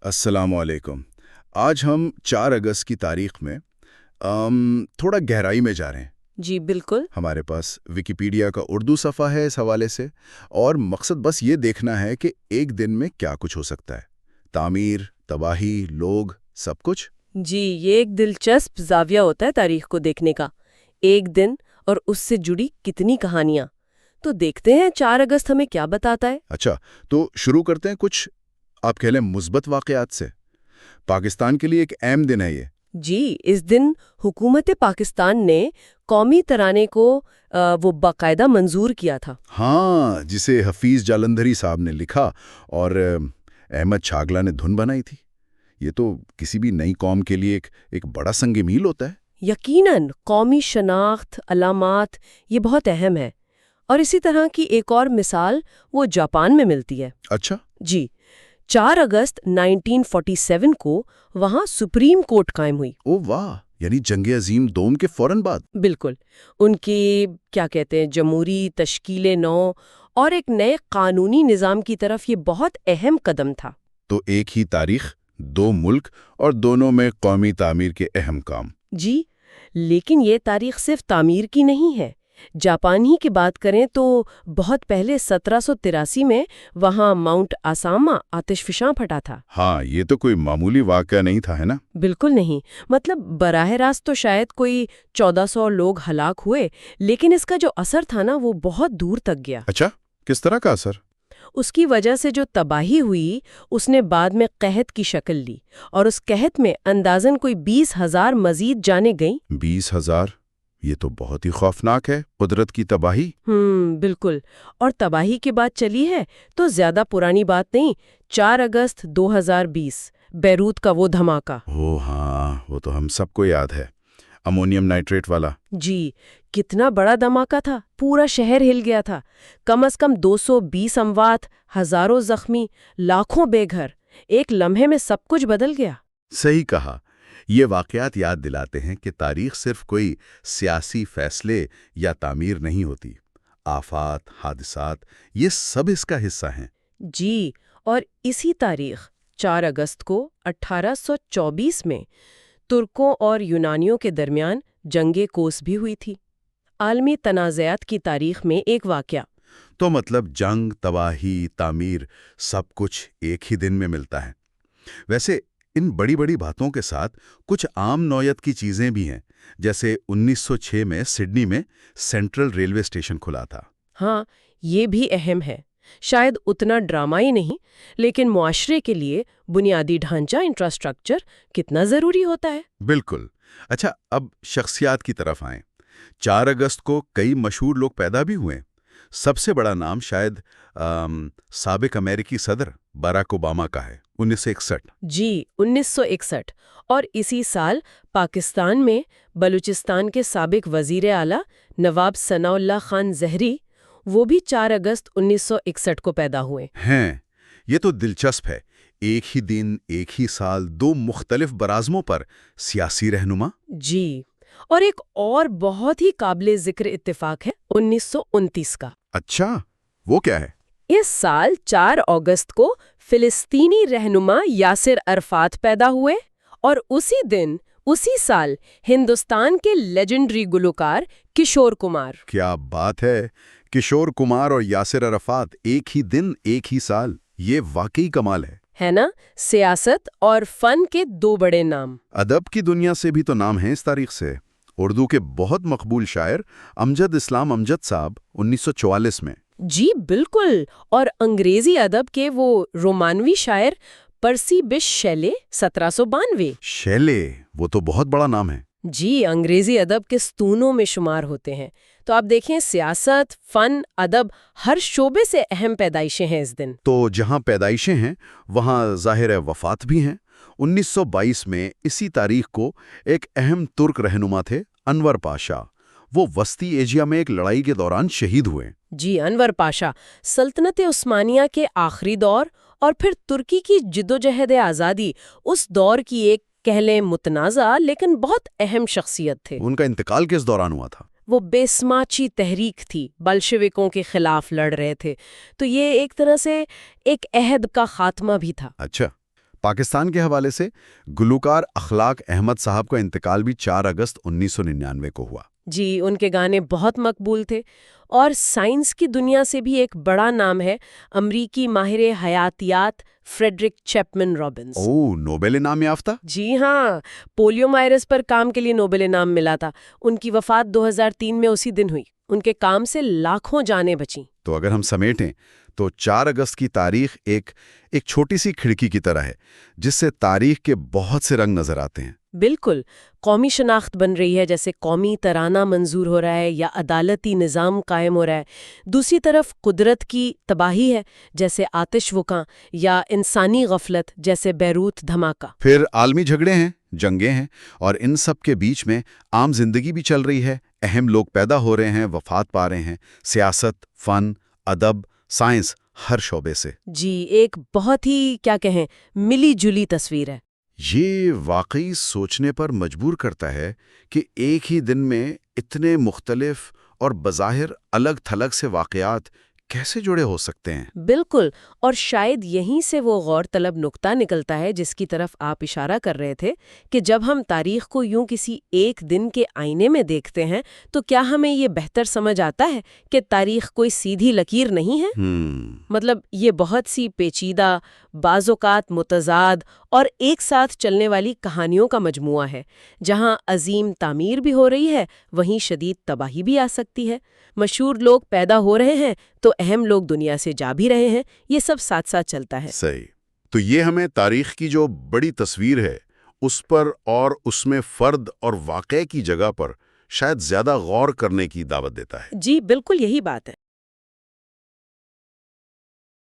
السلام علیکم۔ آج ہم 4 اگست کی تاریخ میں تھوڑا گہرائی میں جا رہے ہیں۔ جی بالکل۔ ہمارے پاس ویکیپیڈیا کا اردو صفحہ ہے اس حوالے سے، اور مقصد بس یہ دیکھنا ہے کہ ایک دن میں کیا کچھ ہو سکتا ہے۔ تعمیر، تباہی، لوگ، سب کچھ۔ جی یہ ایک دلچسپ زاویہ ہوتا ہے تاریخ کو دیکھنے کا، ایک دن اور اس سے جڑی کتنی کہانیاں۔ تو دیکھتے ہیں 4 اگست ہمیں کیا بتاتا ہے۔ اچھا، تو شروع کرتے ہیں کچھ آپ کہہ لیں مثبت واقعات سے۔ پاکستان کے لیے ایک اہم دن ہے یہ۔ جی اس دن حکومت پاکستان نے قومی ترانے کو وہ باقاعدہ منظور کیا تھا۔ ہاں، جسے حفیظ جالندھری صاحب نے لکھا اور احمد چھاگلا نے دھن بنائی تھی۔ یہ تو کسی بھی نئی قوم کے لیے ایک بڑا سنگ میل ہوتا ہے۔ یقیناً قومی شناخت، علامات، یہ بہت اہم ہے۔ اور اسی طرح کی ایک اور مثال وہ جاپان میں ملتی ہے۔ اچھا۔ جی 4 اگست 1947 کو وہاں سپریم کورٹ قائم ہوئی۔ او واہ، یعنی جنگ عظیم دوم کے فوراً بعد۔ بالکل، ان کی کیا کہتے ہیں جمہوری تشکیل نو اور ایک نئے قانونی نظام کی طرف یہ بہت اہم قدم تھا۔ تو ایک ہی تاریخ، 2 ملک، اور دونوں میں قومی تعمیر کے اہم کام۔ جی لیکن یہ تاریخ صرف تعمیر کی نہیں ہے۔ جاپان ہی کی بات کریں تو بہت پہلے 1783 میں وہاں ماؤنٹ آساما آتش فشاں پھٹا تھا۔ ہاں، یہ تو کوئی معمولی واقعہ نہیں تھا، ہے نا؟ بالکل نہیں، مطلب براہ راست تو شاید کوئی 1400 لوگ ہلاک ہوئے، لیکن اس کا جو اثر تھا نا وہ بہت دور تک گیا۔ اچھا، کس طرح کا اثر؟ اس کی وجہ سے جو تباہی ہوئی اس نے بعد میں قحط کی شکل لی، اور اس قحط میں اندازاً کوئی 20,000 مزید جانیں گئیں۔ 20,000؟ یہ تو بہت ہی خوفناک ہے، قدرت کی تباہی۔ بالکل، اور تباہی کی بات چلی ہے تو زیادہ پرانی بات نہیں، 4 اگست 2020 بیروت کا وہ دھماکہ۔ ہاں، وہ تو ہم سب کو یاد ہے، امونیم نائٹریٹ والا۔ جی کتنا بڑا دھماکہ تھا، پورا شہر ہل گیا تھا۔ کم از کم 220 اموات، ہزاروں زخمی، لاکھوں بے گھر۔ ایک لمحے میں سب کچھ بدل گیا۔ صحیح کہا۔ یہ واقعات یاد دلاتے ہیں کہ تاریخ صرف کوئی سیاسی فیصلے یا تعمیر نہیں ہوتی۔ آفات، حادثات، یہ سب اس کا حصہ ہیں۔ جی، اور اسی تاریخ 4 اگست کو 1824 میں ترکوں اور یونانیوں کے درمیان جنگ کوس بھی ہوئی تھی۔ عالمی تنازعات کی تاریخ میں ایک واقعہ۔ تو مطلب جنگ، تباہی، تعمیر، سب کچھ ایک ہی دن میں ملتا ہے۔ ویسے ان بڑی بڑی باتوں کے ساتھ کچھ عام نوعیت کی چیزیں بھی ہیں، جیسے 1906 میں سڈنی میں سینٹرل ریلوے اسٹیشن کھلا تھا۔ ہاں یہ بھی اہم ہے، شاید اتنا ڈرامائی نہیں، لیکن معاشرے کے لیے بنیادی ڈھانچہ انفراسٹرکچر کتنا ضروری ہوتا ہے۔ بالکل۔ اچھا، اب شخصیات کی طرف آئیں۔ 4 اگست کو کئی مشہور لوگ پیدا بھی ہوئے۔ سب سے بڑا نام شاید سابق امریکی صدر باراک اوباما کا ہے، 1961۔ جی 1961، اور اسی سال پاکستان میں بلوچستان کے سابق وزیر اعلیٰ نواب ثناء اللہ خان زہری، وہ بھی 4 اگست 1961 کو پیدا ہوئے ہیں۔ یہ تو دلچسپ ہے، ایک ہی دن، ایک ہی سال، 2 مختلف برازموں پر سیاسی رہنما۔ جی، اور ایک اور بہت ہی قابل ذکر اتفاق ہے 1929 کا۔ اچھا، وہ کیا ہے؟ اس سال 4 اگست کو فلسطینی رہنما یاسر عرفات پیدا ہوئے، اور اسی دن اسی سال ہندوستان کے لیجنڈری گلوکار کشور کمار۔ کیا بات ہے! کشور کمار اور یاسر عرفات ایک ہی دن، ایک ہی سال، یہ واقعی کمال ہے نا؟ سیاست اور فن کے 2 بڑے نام۔ ادب کی دنیا سے بھی تو نام ہیں اس تاریخ سے۔ اردو کے بہت مقبول شاعر امجد اسلام امجد صاحب 1944 میں۔ جی بالکل، اور انگریزی ادب کے وہ رومانوی شاعر پرسی بش شیلے 1792۔ شیلے، وہ تو بہت بڑا نام ہے۔ جی انگریزی ادب کے ستونوں میں شمار ہوتے ہیں۔ تو آپ دیکھیں، سیاست، فن، ادب، ہر شعبے سے اہم پیدائشیں ہیں اس دن۔ تو جہاں پیدائشیں ہیں وہاں ظاہر ہے وفات بھی ہیں۔ 1922 میں اسی تاریخ کو ایک اہم ترک رہنما تھے انور پاشا۔ وہ وسطی ایشیا میں ایک لڑائی کے دوران شہید ہوئے۔ جی انور پاشا سلطنت عثمانیہ کے آخری دور اور پھر ترکی کی جدوجہد آزادی، اس دور کی ایک کہہ لیں متنازع لیکن بہت اہم شخصیت تھے۔ ان کا انتقال کس دوران ہوا تھا؟ وہ بیسماچی تحریک تھی، بلشویکوں کے خلاف لڑ رہے تھے، تو یہ ایک طرح سے ایک عہد کا خاتمہ بھی تھا۔ اچھا، پاکستان کے حوالے سے گلوکار اخلاق احمد صاحب کا انتقال بھی 4 اگست 1999 کو ہوا۔ جی، ان کے گانے بہت مقبول تھے، اور سائنس کی دنیا سے بھی ایک بڑا نام ہے امریکی ماہر حیاتیات فریڈرک چیپمن رابنس۔ نوبل انعام یافتہ؟ جی ہاں، پولیو وائرس پر کام کے لیے نوبل انعام ملا تھا۔ ان کی وفات 2003 میں اسی دن ہوئی۔ ان کے کام سے لاکھوں جانیں بچیں۔ تو اگر ہم سمیٹیں تو 4 اگست کی تاریخ ایک چھوٹی سی کھڑکی کی طرح ہے جس سے تاریخ کے بہت سے رنگ نظر آتے ہیں۔ بالکل، قومی شناخت بن رہی ہے، جیسے قومی ترانہ منظور ہو رہا ہے یا عدالتی نظام قائم ہو رہا ہے۔ دوسری طرف قدرت کی تباہی ہے، جیسے آتش وکاں، یا انسانی غفلت جیسے بیروت دھماکہ۔ پھر عالمی جھگڑے ہیں، جنگیں ہیں، اور ان سب کے بیچ میں عام زندگی بھی چل رہی ہے۔ اہم لوگ پیدا ہو رہے ہیں، وفات پا رہے ہیں، سیاست، فن، ادب، سائنس، ہر شعبے سے۔ جی، ایک بہت ہی کیا کہیں ملی جلی تصویر ہے۔ یہ واقعی سوچنے پر مجبور کرتا ہے کہ ایک ہی دن میں اتنے مختلف اور بظاہر الگ تھلگ سے واقعات کیسے جڑے ہو سکتے ہیں۔ بالکل، اور شاید یہیں سے وہ غور طلب نقطہ نکلتا ہے جس کی طرف آپ اشارہ کر رہے تھے، کہ جب ہم تاریخ کو یوں کسی ایک دن کے آئینے میں دیکھتے ہیں تو کیا ہمیں یہ بہتر سمجھ آتا ہے کہ تاریخ کوئی سیدھی لکیر نہیں ہے۔ مطلب یہ بہت سی پیچیدہ، بعض اوقات متضاد اور ایک ساتھ چلنے والی کہانیوں کا مجموعہ ہے۔ جہاں عظیم تعمیر بھی ہو رہی ہے، وہیں شدید تباہی بھی آ سکتی ہے۔ مشہور لوگ پیدا ہو رہے ہیں تو اہم لوگ دنیا سے جا بھی رہے ہیں۔ یہ سب ساتھ ساتھ چلتا ہے۔ صحیح۔ تو یہ ہمیں تاریخ کی جو بڑی تصویر ہے اس پر اور اس میں فرد اور واقعے کی جگہ پر شاید زیادہ غور کرنے کی دعوت دیتا ہے۔ جی بالکل، یہی بات ہے۔